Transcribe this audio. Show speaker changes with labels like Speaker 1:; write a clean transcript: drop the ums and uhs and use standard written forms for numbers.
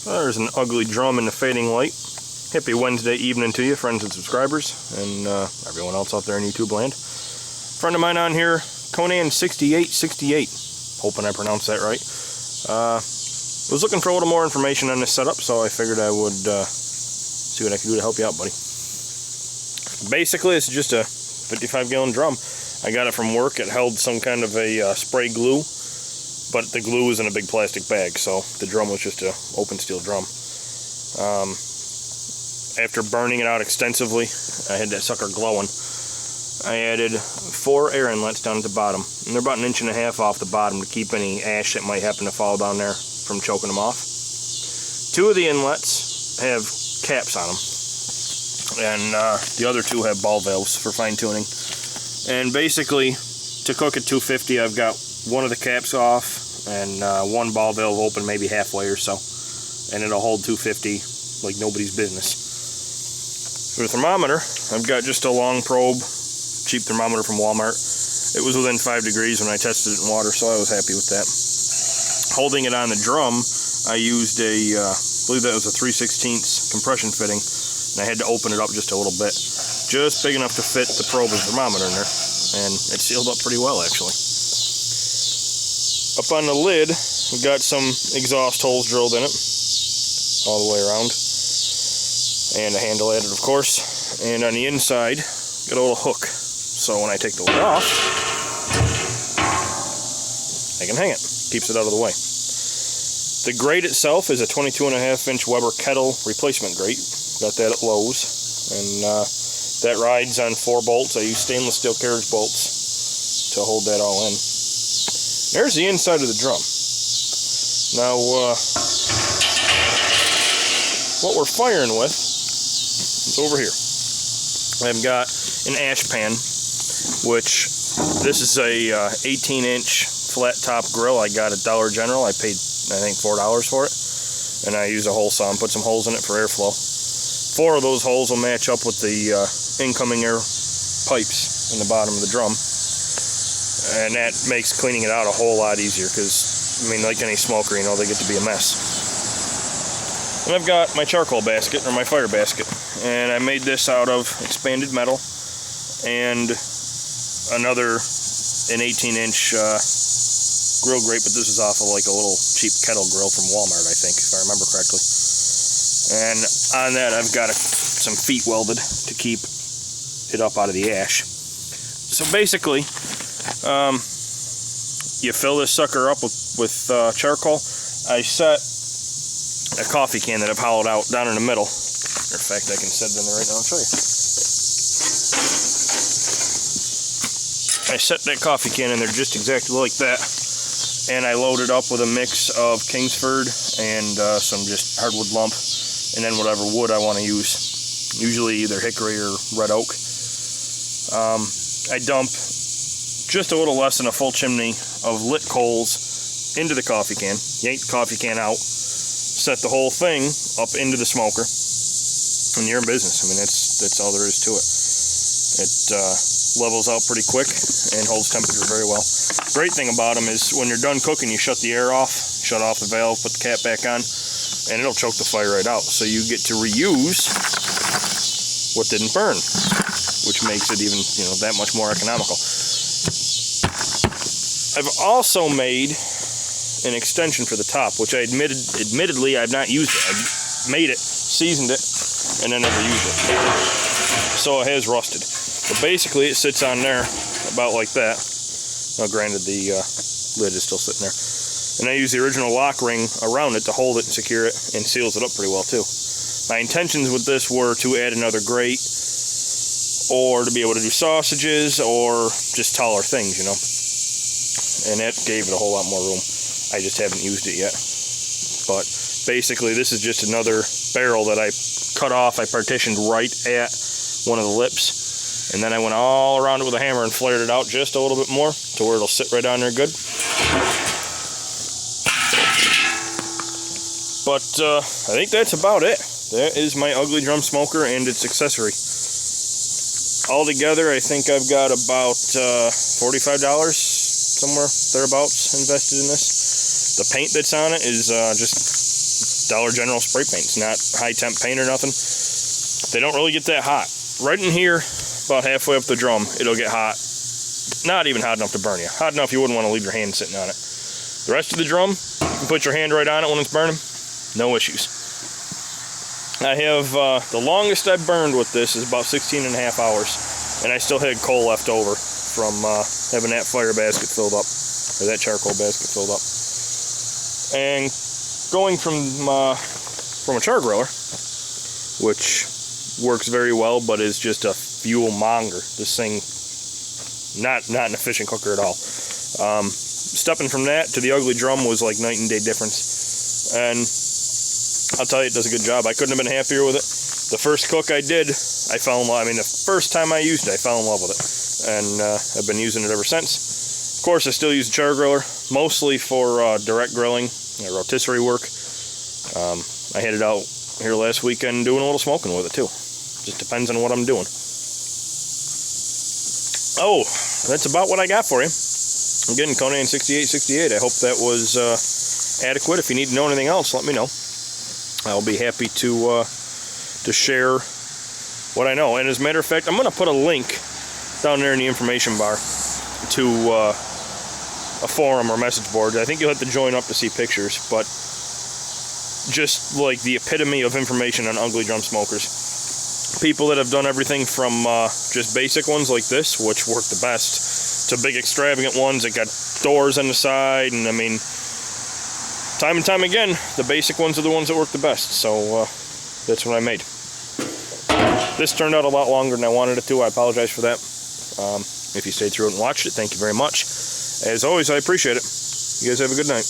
Speaker 1: There's an ugly drum in the fading light. Happy Wednesday evening to you, friends and subscribers, and everyone else out there in YouTube land. Friend of mine on here, Conan6868. Hoping I pronounced that right. Was looking for a little more information on this setup, so I figured I would see what I could do to help you out, buddy. Basically, it's just a 55-gallon drum. I got it from work. It held some kind of a spray glue, but the glue was in a big plastic bag, so the drum was just an open steel drum. After burning it out extensively, I had that sucker glowing. I added 4 air inlets down at the bottom, and they're about 1.5 inches off the bottom to keep any ash that might happen to fall down there from choking them off. 2 of the inlets have caps on them, and the other 2 have ball valves for fine tuning. And basically, to cook at 250, I've got one of the caps off and one ball valve open maybe halfway or so, and it'll hold 250 like nobody's business. For the thermometer, I've got just a long probe, cheap thermometer from Walmart. It was within 5 degrees when I tested it in water, so I was happy with that. Holding it on the drum, I used I believe that was a 3/16 compression fitting, and I had to open it up just a little bit, just big enough to fit the probe and thermometer in there, and it sealed up pretty well actually. Up on the lid, we've got some exhaust holes drilled in it, all the way around, and a handle added, of course. And on the inside, got a little hook, so when I take the lid off, I can hang it. Keeps it out of the way. The grate itself is a 22.5-inch Weber kettle replacement grate. Got that at Lowe's, and that rides on 4 bolts. I use stainless steel carriage bolts to hold that all in. There's the inside of the drum. Now, what we're firing with is over here. I've got an ash pan, which this is a 18-inch flat top grill I got at Dollar General. I paid, I think, $4 for it, and I use a hole saw and put some holes in it for airflow. 4 of those holes will match up with the incoming air pipes in the bottom of the drum, and that makes cleaning it out a whole lot easier because, I mean, like any smoker, you know, they get to be a mess. And I've got my charcoal basket, or my fire basket, and I made this out of expanded metal and another an 18-inch grill grate, but this is off of like a little cheap kettle grill from Walmart, I think, if I remember correctly. And on that, I've got some feet welded to keep it up out of the ash. So basically, you fill this sucker up with charcoal. I set a coffee can that I've hollowed out down in the middle. Matter of fact, I can set it in there right now and show you. I set that coffee can in there just exactly like that, and I load it up with a mix of Kingsford and some just hardwood lump, and then whatever wood I want to use, usually either hickory or red oak. I dump just a little less than a full chimney of lit coals into the coffee can, yank the coffee can out, set the whole thing up into the smoker, and you're in business. I mean, that's all there is to it. It levels out pretty quick and holds temperature very well. Great thing about them is when you're done cooking, you shut the air off, shut off the valve, put the cap back on, and it'll choke the fire right out. So you get to reuse what didn't burn, which makes it even, you know, that much more economical. I've also made an extension for the top, which I admittedly I've not used it. I made it, seasoned it, and then never used it. So it has rusted. But basically it sits on there about like that. Now granted, the lid is still sitting there. And I use the original lock ring around it to hold it and secure it, and seals it up pretty well too. My intentions with this were to add another grate, or to be able to do sausages, or just taller things, you know. And that gave it a whole lot more room. I just haven't used it yet. But basically this is just another barrel that I cut off. I partitioned right at one of the lips, and then I went all around it with a hammer and flared it out just a little bit more to where it'll sit right on there good. But I think that's about it. That is my ugly drum smoker and its accessory. Altogether, I think I've got about $45, somewhere thereabouts, invested in this. The paint that's on it is just Dollar General spray paint. It's not high temp paint or nothing. They don't really get that hot. Right in here, about halfway up the drum, it'll get hot. Not even hot enough to burn you. Hot enough you wouldn't want to leave your hand sitting on it. The rest of the drum, you can put your hand right on it when it's burning. No issues. I have, the longest I've burned with this is about 16 and a half hours. And I still had coal left over from having that fire basket filled up. Or that charcoal basket filled up. And going from a char griller, which works very well, but is just a fuel monger. This thing, not an efficient cooker at all. Stepping from that to the ugly drum was like night and day difference. And I'll tell you, it does a good job. I couldn't have been happier with it. The first cook I did, I fell in love. I mean, the first time I used it, I fell in love with it. And I've been using it ever since. Of course, I still use a char griller, mostly for direct grilling, rotisserie work. I had it out here last weekend doing a little smoking with it too. Just depends on what I'm doing. Oh, that's about what I got for you. Again, Conan 6868. I hope that was adequate. If you need to know anything else, let me know. I'll be happy to share what I know. And as a matter of fact, I'm going to put a link down there in the information bar to a forum or message board. I think you'll have to join up to see pictures, but just like the epitome of information on ugly drum smokers. People that have done everything from just basic ones like this, which work the best, to big extravagant ones that got doors on the side. And I mean, time and time again, the basic ones are the ones that work the best. So that's what I made. This turned out a lot longer than I wanted it to. I apologize for that. If you stayed through it and watched it, thank you very much. As always, I appreciate it. You guys have a good night.